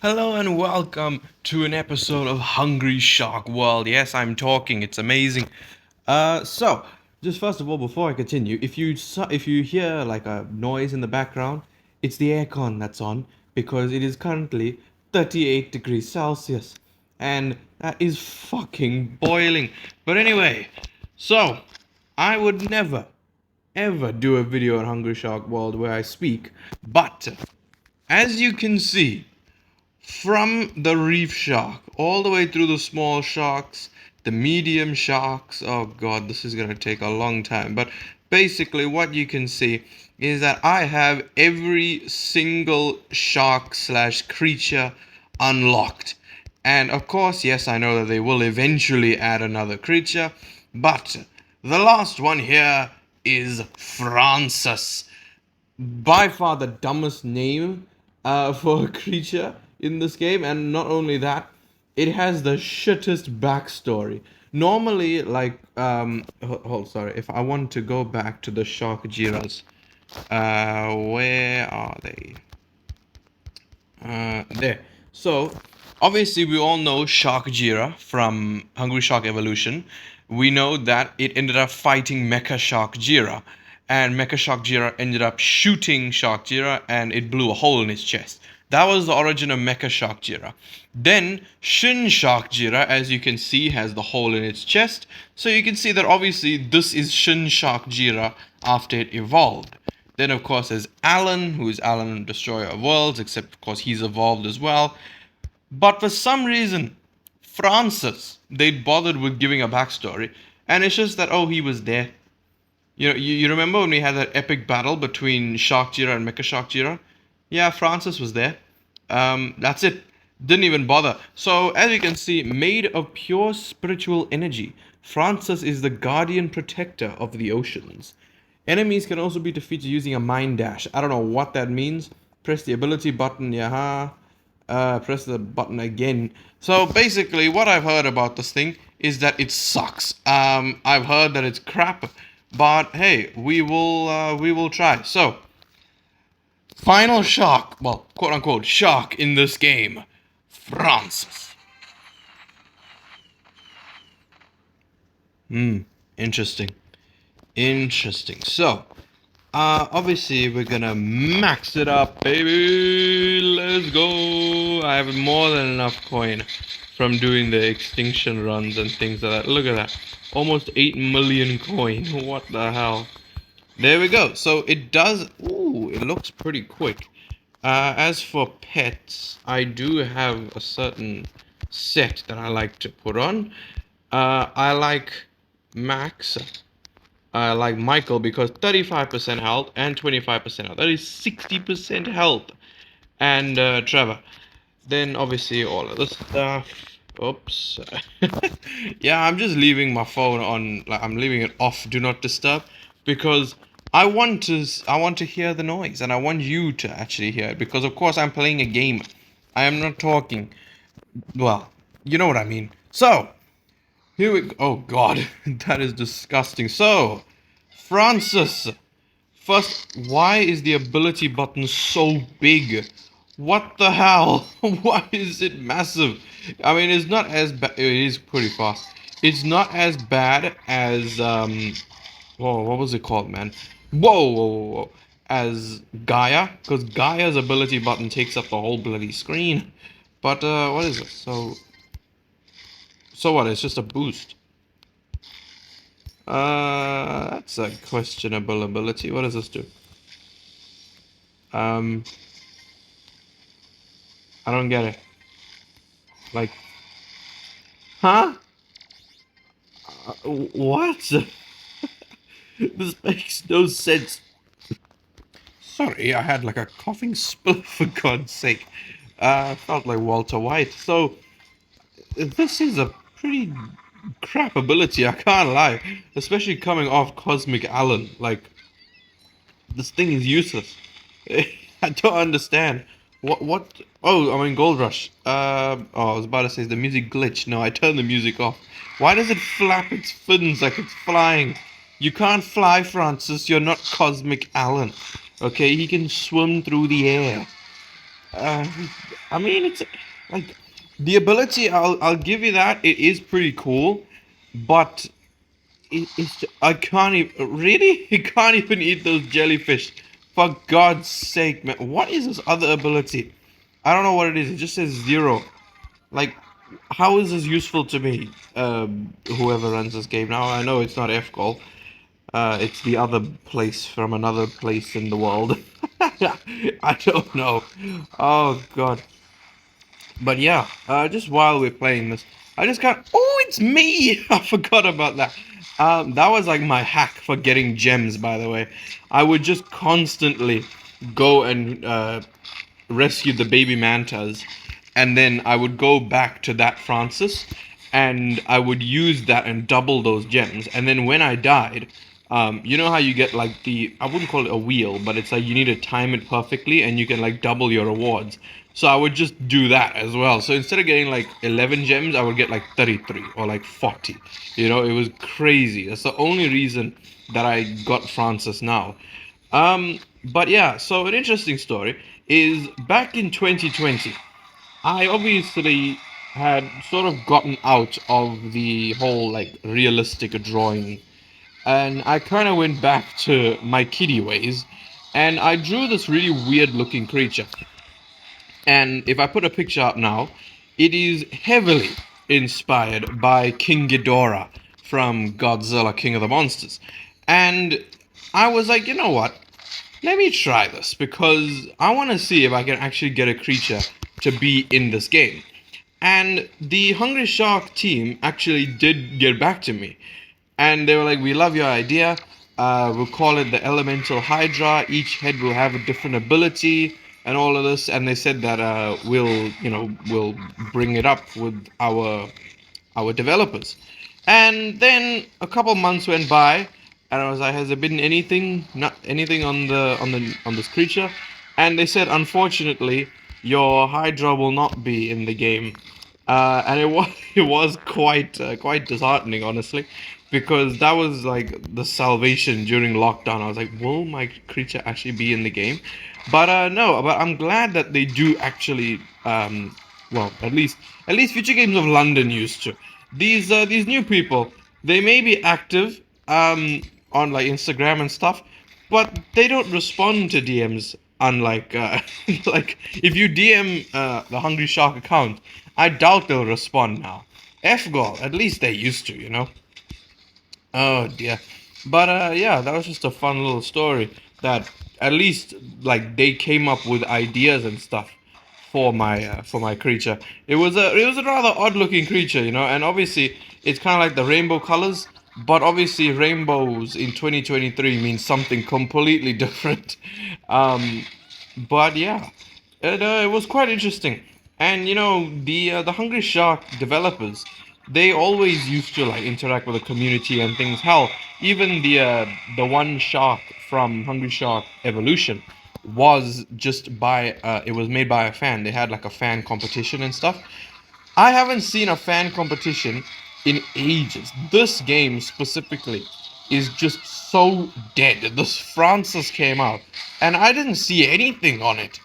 Hello and welcome to an episode of Hungry Shark World. Yes, I'm talking. It's amazing. Just first of all, before I continue, if you hear like a noise in the background, it's the aircon that's on because it is currently 38 degrees Celsius, and that is fucking boiling. But anyway, so I would never ever do a video on Hungry Shark World where I speak, but as you can see from the reef shark all the way through the small sharks, the medium sharks. Oh god, this is gonna take a long time. But basically, what you can see is that I have every single shark slash creature unlocked. And of course, yes, I know that they will eventually add another creature, but the last one here is Francis, by far the dumbest name for a creature in this game, and not only that, it has the shittest backstory. Normally, hold, sorry, if I want to go back to the Shark Jiras, where are they? There. So, obviously, we all know Shark Jira from Hungry Shark Evolution. We know that it ended up fighting Mecha Shark Jira, and Mecha Shark Jira ended up shooting Shark Jira, and it blew a hole in his chest. That was the origin of Mecha Shark Jira. Then Shin Shark Jira, as you can see, has the hole in its chest. So you can see that obviously this is Shin Shark Jira after it evolved. Then, of course, there's Alan, who is Alan, Destroyer of Worlds, except, of course, he's evolved as well. But for some reason, Francis, they bothered with giving a backstory. And it's just that, oh, he was there. You remember when we had that epic battle between Shark Jira and Mecha Shark Jira? Yeah, Francis was there. That's it. Didn't even bother. So, as you can see, made of pure spiritual energy, Francis is the guardian protector of the oceans. Enemies can also be defeated using a mind dash. I don't know what that means. Press the ability button, yeah. Press the button again. So basically, what I've heard about this thing is that it sucks. I've heard that it's crap, but hey, we will try. So, final shark, well, quote unquote shark in this game, Francis. Interesting. Interesting. So, obviously we're gonna max it up, baby. Let's go. I have more than enough coin from doing the extinction runs and things like that. Look at that. Almost 8 million coin. What the hell? There we go. So it does. Ooh, it looks pretty quick. As for pets, I do have a certain set that I like to put on. I like Max. I like Michael because 35% health and 25% health. That is 60% health. And Trevor. Then obviously all of this stuff. Oops. Yeah, I'm just leaving my phone on. Like I'm leaving it off. Do not disturb, because I want to hear the noise, and I want you to actually hear it, because of course I'm playing a game. I am not talking. Well, you know what I mean. So here we go. Oh God, that is disgusting. So, Francis, first, why is the ability button so big? What the hell? Why is it massive? I mean, it's not as bad. It is pretty fast. It's not as bad as Whoa, what was it called, man? Whoa. As Gaia, because Gaia's ability button takes up the whole bloody screen. But what is it? So what? It's just a boost. That's a questionable ability. What does this do? Um, I don't get it. Like, huh? What? This makes no sense. Sorry, I had like a coughing spell, for God's sake. I felt like Walter White. So, this is a pretty crap ability, I can't lie. Especially coming off Cosmic Allen. Like, this thing is useless. I don't understand. What? Oh, I mean Gold Rush. Oh, I was about to say the music glitch. No, I turned the music off. Why does it flap its fins like it's flying? You can't fly, Francis. You're not Cosmic Allen. Okay, he can swim through the air. Uh, I mean, it's like the ability. I'll give you that. It is pretty cool, but I can't even really. You can't even eat those jellyfish. For God's sake, man! What is this other ability? I don't know what it is. It just says zero. Like, how is this useful to me? Whoever runs this game now, I know it's not FGOL. It's the other place from another place in the world. I don't know. Oh God. But yeah, just while we're playing this, I just got. Oh, it's me! I forgot about that. That was like my hack for getting gems, by the way. I would just constantly go and rescue the baby mantas, and then I would go back to that Francis, and I would use that and double those gems. And then when I died, you know how you get like I wouldn't call it a wheel, but it's like you need to time it perfectly, and you can like double your rewards. So I would just do that as well. So instead of getting like 11 gems, I would get like 33 or like 40. You know, it was crazy. That's the only reason that I got Francis now. But yeah, so an interesting story is back in 2020, I obviously had sort of gotten out of the whole like realistic drawing, and I kind of went back to my kiddie ways, and I drew this really weird looking creature. And if I put a picture up now, it is heavily inspired by King Ghidorah from Godzilla King of the Monsters. And I was like, you know what? Let me try this because I want to see if I can actually get a creature to be in this game. And the Hungry Shark team actually did get back to me. And they were like, we love your idea. We'll call it the Elemental Hydra. Each head will have a different ability and all of this. And they said that we'll bring it up with our developers. And then a couple months went by, and I was like, "Has there been anything, not anything on this creature?" And they said, "Unfortunately, your Hydra will not be in the game." And it was it was quite disheartening, honestly, because that was like the salvation during lockdown. I was like, "Will my creature actually be in the game?" But no. But I'm glad that they do actually. Well, at least Future Games of London used to. These new people, they may be active on like Instagram and stuff, but they don't respond to DMs. Unlike like if you DM the Hungry Shark account, I doubt they'll respond now. FGOL, at least they used to, you know. Oh dear. But yeah, that was just a fun little story that at least like they came up with ideas and stuff for my creature. It was a rather odd looking creature, you know, and obviously it's kind of like the rainbow colors, but obviously rainbows in 2023 means something completely different. Um but yeah, it was quite interesting. And you know, the Hungry Shark developers, they always used to like interact with the community and things. Hell, even the one shark from Hungry Shark Evolution was just by it was made by a fan. They had like a fan competition and stuff. I haven't seen a fan competition in ages. This game specifically is just so dead. This Francis came out, and I didn't see anything on it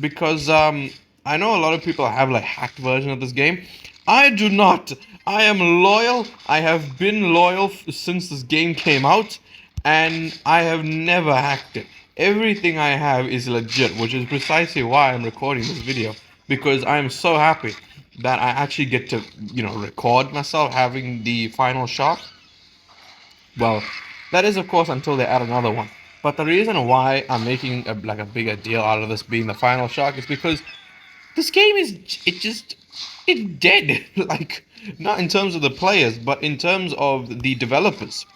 because I know a lot of people have like hacked version of this game. I do not. I am loyal. I have been loyal since this game came out, and I have never hacked it. Everything I have is legit, which is precisely why I'm recording this video, because I am so happy that I actually get to, you know, record myself having the final shot. Well, that is of course until they add another one. But the reason why I'm making like a bigger deal out of this being the final shark is because this game is it's dead. Like, not in terms of the players, but in terms of the developers.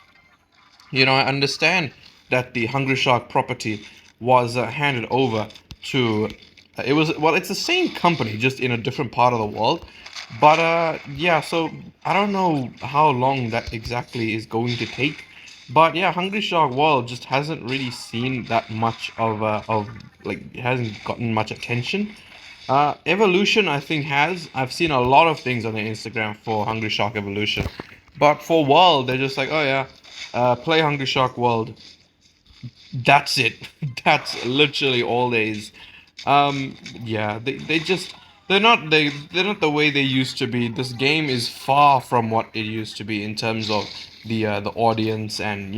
You know, I understand that the Hungry Shark property was handed over to. It was, well, it's the same company, just in a different part of the world. But yeah, so I don't know how long that exactly is going to take. But yeah, Hungry Shark World just hasn't really seen that much of like, it hasn't gotten much attention. Evolution, I think, has. I've seen a lot of things on their Instagram for Hungry Shark Evolution, but for World, they're just like, oh yeah, play Hungry Shark World. That's it. That's literally all there is. Yeah, they're not the way they used to be. This game is far from what it used to be in terms of the audience and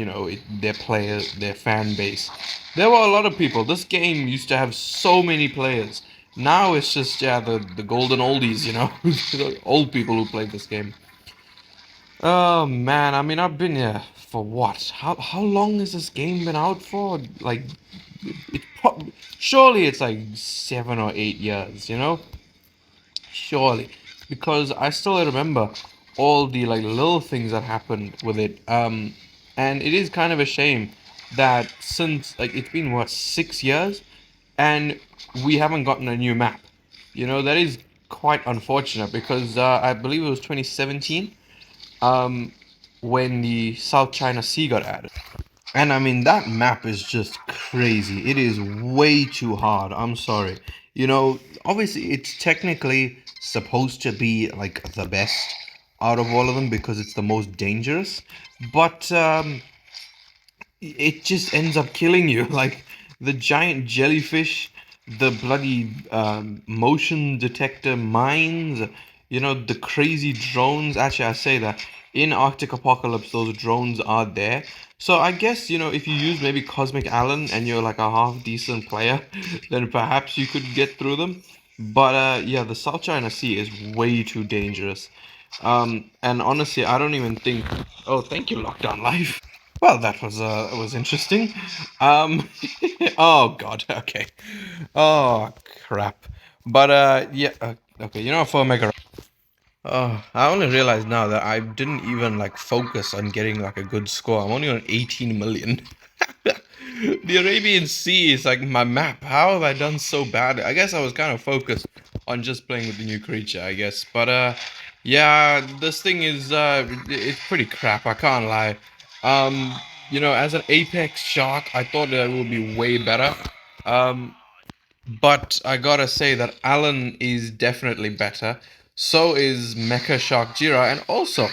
their players, their fan base. There were a lot of people. This game used to have so many players. Now it's just the golden oldies, the old people who played this game. Oh man, I mean I've been here for what? How long has this game been out for? Like surely it's like 7 or 8 years, surely, because I still remember all the like little things that happened with it. And it is kind of a shame that since like it's been what 6 years, and we haven't gotten a new map. That is quite unfortunate because I believe it was 2017 um, when the South China Sea got added. And I mean, that map is just crazy. It is way too hard. I'm sorry. Obviously, it's technically supposed to be like the best out of all of them because it's the most dangerous. But it just ends up killing you. Like the giant jellyfish, the bloody motion detector mines, the crazy drones. Actually, I say that in Arctic Apocalypse, those drones are there. So I guess, if you use maybe Cosmic Allen and you're like a half decent player, then perhaps you could get through them. But yeah, the South China Sea is way too dangerous. And honestly, I don't even think. Oh, thank you, Lockdown Life. Well, that was interesting. Um, oh God, okay. Oh crap. But yeah, okay. For Mega. Oh, I only realized now that I didn't even like focus on getting like a good score. I'm only on 18 million. The Arabian Sea is like my map. How have I done so bad? I guess I was kind of focused on just playing with the new creature, I guess. But yeah, this thing is it's pretty crap, I can't lie. Um, as an Apex shark, I thought that it would be way better. Um, but I gotta say that Alan is definitely better. So is Mecha Shark Jira, and also,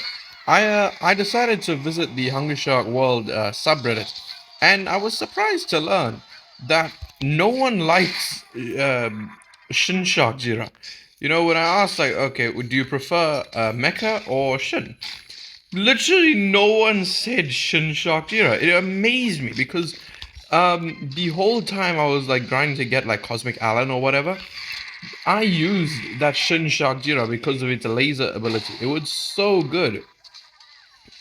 I decided to visit the Hungry Shark World subreddit, and I was surprised to learn that no one likes Shin Shark Jira. When I asked like, okay, do you prefer Mecha or Shin? Literally, no one said Shin Shark Jira. It amazed me because the whole time I was like grinding to get like Cosmic Allen or whatever, I used that Shin Shark Jira because of its laser ability. It was so good.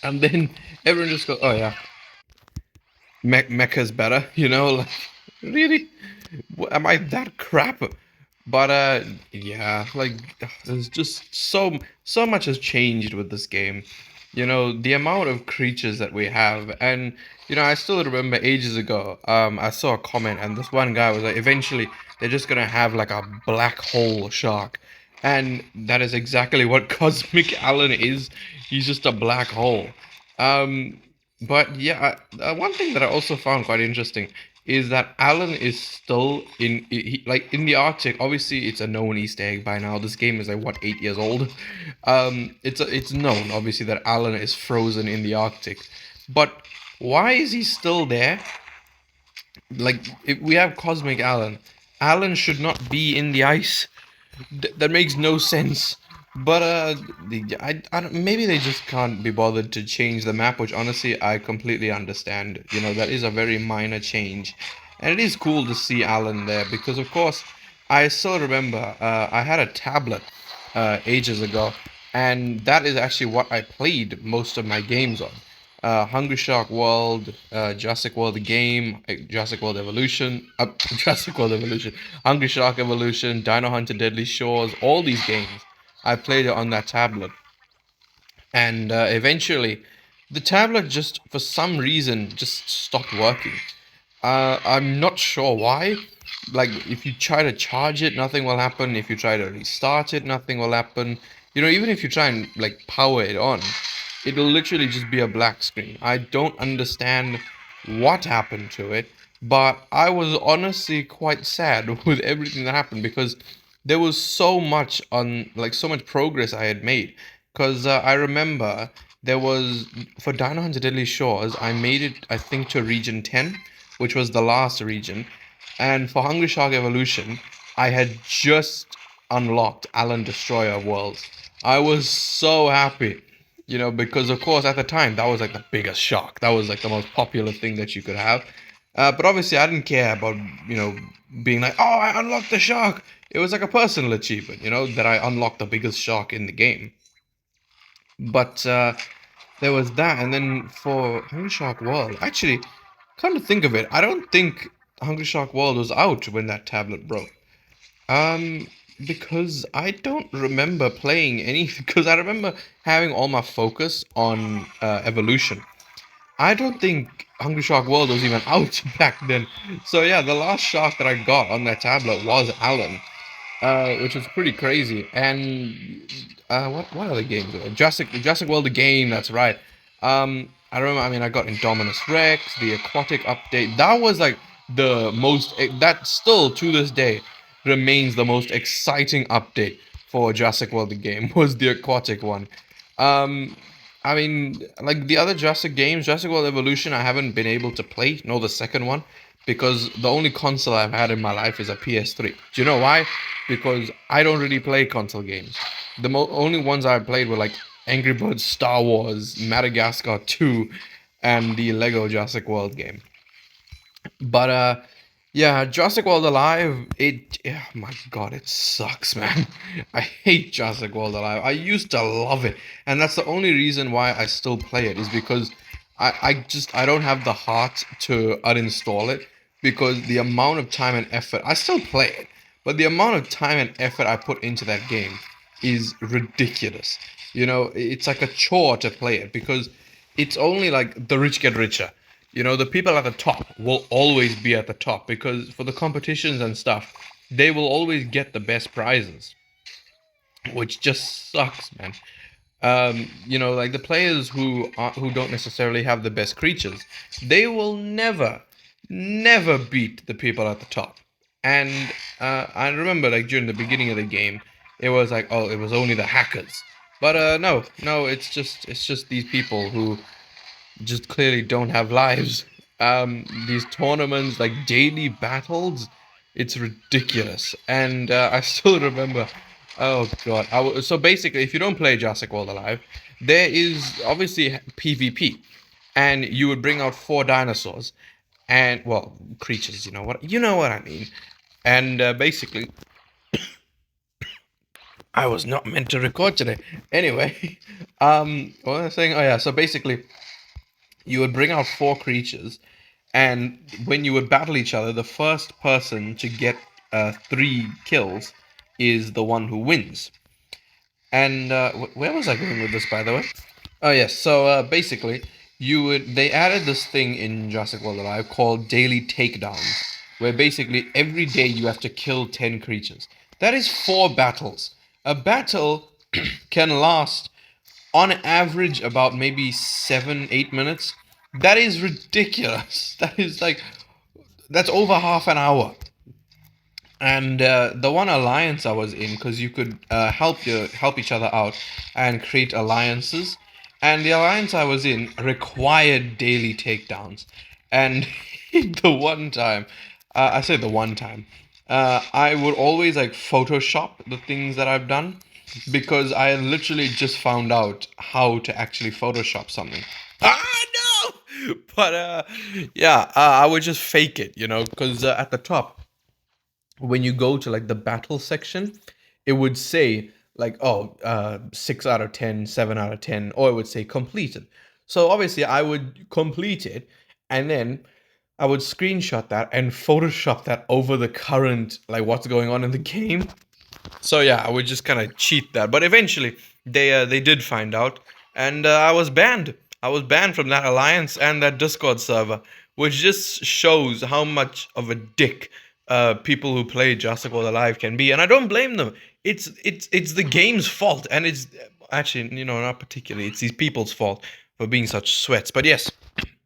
And then everyone just goes, oh yeah, Mecha's better, like, really? Am I that crap? But yeah, like there's just so much has changed with this game. The amount of creatures that we have, and I still remember ages ago, I saw a comment, and this one guy was like, eventually they're just gonna have like a black hole shark, and that is exactly what Cosmic Allen is. He's just a black hole. Um, but yeah, one thing that I also found quite interesting is that Alan is still like in the Arctic. Obviously, it's a known Easter egg by now. This game is like what 8 years old. It's known obviously that Alan is frozen in the Arctic, but why is he still there? Like if we have Cosmic Alan, Alan should not be in the ice. That makes no sense. But I don't, maybe they just can't be bothered to change the map, which honestly I completely understand. That is a very minor change, and it is cool to see Alan there because, of course, I still remember I had a tablet ages ago, and that is actually what I played most of my games on. Hungry Shark World, Jurassic World the game, Jurassic World Evolution, Jurassic World Evolution, Hungry Shark Evolution, Dino Hunter Deadly Shores, all these games. I played it on that tablet. And eventually, the tablet just, for some reason, just stopped working. I'm not sure why. Like, if you try to charge it, nothing will happen. If you try to restart it, nothing will happen. Even if you try and, like, power it on, it'll literally just be a black screen. I don't understand what happened to it, but I was honestly quite sad with everything that happened because there was so much like, so much progress I had made. Because I remember there was, for Dino Hunter Deadly Shores, I made it, I think, to region 10, which was the last region. And for Hungry Shark Evolution, I had just unlocked Alan Destroyer Worlds. I was so happy, because of course at the time that was like the biggest shark. That was like the most popular thing that you could have. But obviously I didn't care about, being like, oh, I unlocked the shark. It was like a personal achievement, that I unlocked the biggest shark in the game. But there was that, and then for Hungry Shark World, actually, come to think of it, I don't think Hungry Shark World was out when that tablet broke. Um, because I don't remember playing any. Because I remember having all my focus on Evolution. I don't think Hungry Shark World was even out back then. So yeah, the last shark that I got on that tablet was Alan, which was pretty crazy. And what other games? Jurassic World the game. That's right. I remember. I mean, I got Indominus Rex, the aquatic update. That was like the most. That still to this day remains the most exciting update for Jurassic World the game was the aquatic one. Um, I mean, like the other Jurassic games, Jurassic World Evolution, I haven't been able to play, nor the second one, because the only console I've had in my life is a PS3. Do you know why? Because I don't really play console games. The only ones I played were like Angry Birds, Star Wars, Madagascar 2, and the Lego Jurassic World game. But yeah, Jurassic World Alive, my god, it sucks, man. I hate Jurassic World Alive. I used to love it, and that's the only reason why I still play it, is because I don't have the heart to uninstall it, because the amount of time and effort, I still play it, but the amount of time and effort I put into that game is ridiculous. It's like a chore to play it, because it's only like the rich get richer. The people at the top will always be at the top, because for the competitions and stuff, they will always get the best prizes, which just sucks, man. Like the players who don't necessarily have the best creatures, they will never beat the people at the top. And I remember, like, during the beginning of the game, it was like, oh, it was only the hackers. But no, it's just these people who just clearly don't have lives. These tournaments, like daily battles, it's ridiculous. And I still remember, oh god. So basically, if you don't play Jurassic World Alive, there is obviously PvP, and you would bring out 4 dinosaurs, and well, creatures. You know what I mean. And basically, I was not meant to record today. Anyway, what was I saying? Oh yeah. So basically, you would bring out 4 creatures, and when you would battle each other, the first person to get 3 kills is the one who wins. And where was I going with this, by the way? Oh yes. So basically, they added this thing in Jurassic World Alive called daily takedowns, where basically every day you have to kill 10 creatures. That is 4 battles. A battle can last on average about maybe 7-8 minutes. That is ridiculous. That's over half an hour. And the one alliance I was in, because you could help each other out and create alliances, and the alliance I was in required daily takedowns. And the one time, I say the one time, I would always like Photoshop the things that I've done, because I literally just found out how to actually Photoshop something. Ah, no! But yeah, I would just fake it, because at the top, when you go to like the battle section, it would say like, oh, 6 out of 10, 7 out of 10, or it would say completed. So obviously I would complete it, and then I would screenshot that and Photoshop that over the current, like, what's going on in the game. So yeah, I would just kind of cheat that. But eventually, they did find out, and I was banned. I was banned from that alliance and that Discord server, which just shows how much of a dick people who play Jurassic World Alive can be. And I don't blame them. It's the game's fault, and it's actually, not particularly. It's these people's fault for being such sweats. But yes,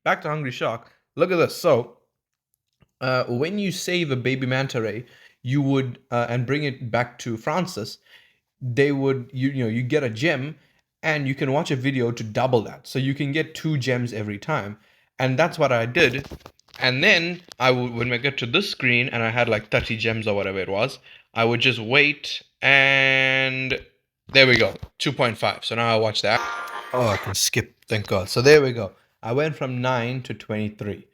back to Hungry Shark. Look at this. So when you save a baby manta ray, you would and bring it back to Francis, they would you get a gem, and you can watch a video to double that, so you can get 2 gems every time. And that's what I did. And then I would, when I get to this screen and I had like 30 gems or whatever it was, I would just wait and there we go, 2.5. So now I watch that. Oh, I can skip, thank God. So there we go. I went from 9 to 23.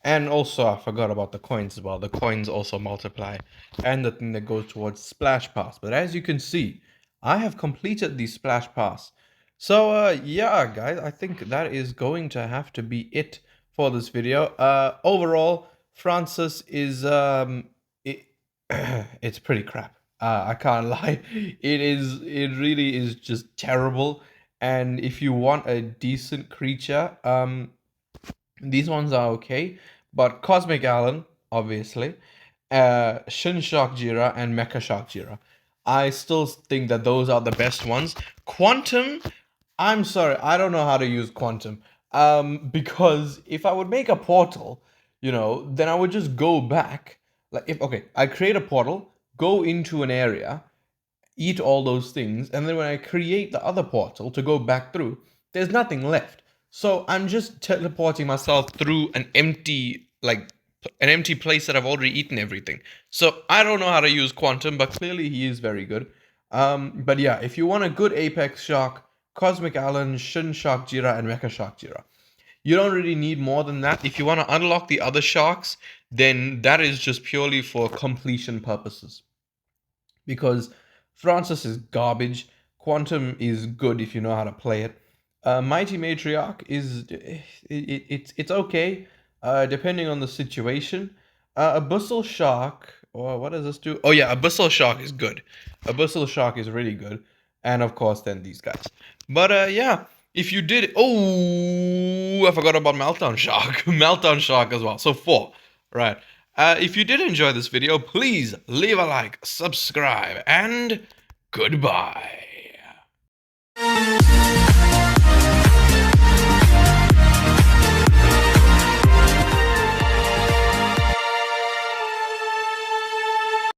And also, I forgot about the coins as well. The coins also multiply, and the thing that goes towards Splash Pass. But as you can see, I have completed the Splash Pass. So, yeah, guys, I think that is going to have to be it for this video. Overall, Francis is, it's pretty crap. I can't lie. It really is just terrible. And if you want a decent creature, these ones are okay, but Cosmic Allen, obviously, Shin Shock Jira, and Mecha Shock Jira. I still think that those are the best ones. Quantum, I'm sorry, I don't know how to use Quantum. Because if I would make a portal, then I would just go back. Like if okay, I create a portal, go into an area, eat all those things, and then when I create the other portal to go back through, there's nothing left. So I'm just teleporting myself through an empty place that I've already eaten everything. So I don't know how to use Quantum, but clearly he is very good. But yeah, if you want a good Apex Shark, Cosmic Allen, Shin Shark Jira, and Mecha Shark Jira. You don't really need more than that. If you want to unlock the other sharks, then that is just purely for completion purposes. Because Francis is garbage. Quantum is good if you know how to play it. Mighty Matriarch is it's okay, depending on the situation. Abyssal Shark, or what does this do? Oh yeah, Abyssal Shark is good. Abyssal Shark is really good, and of course then these guys. But yeah, if you did, oh, I forgot about Meltdown Shark, Meltdown Shark as well. So 4, right? If you did enjoy this video, please leave a like, subscribe, and goodbye.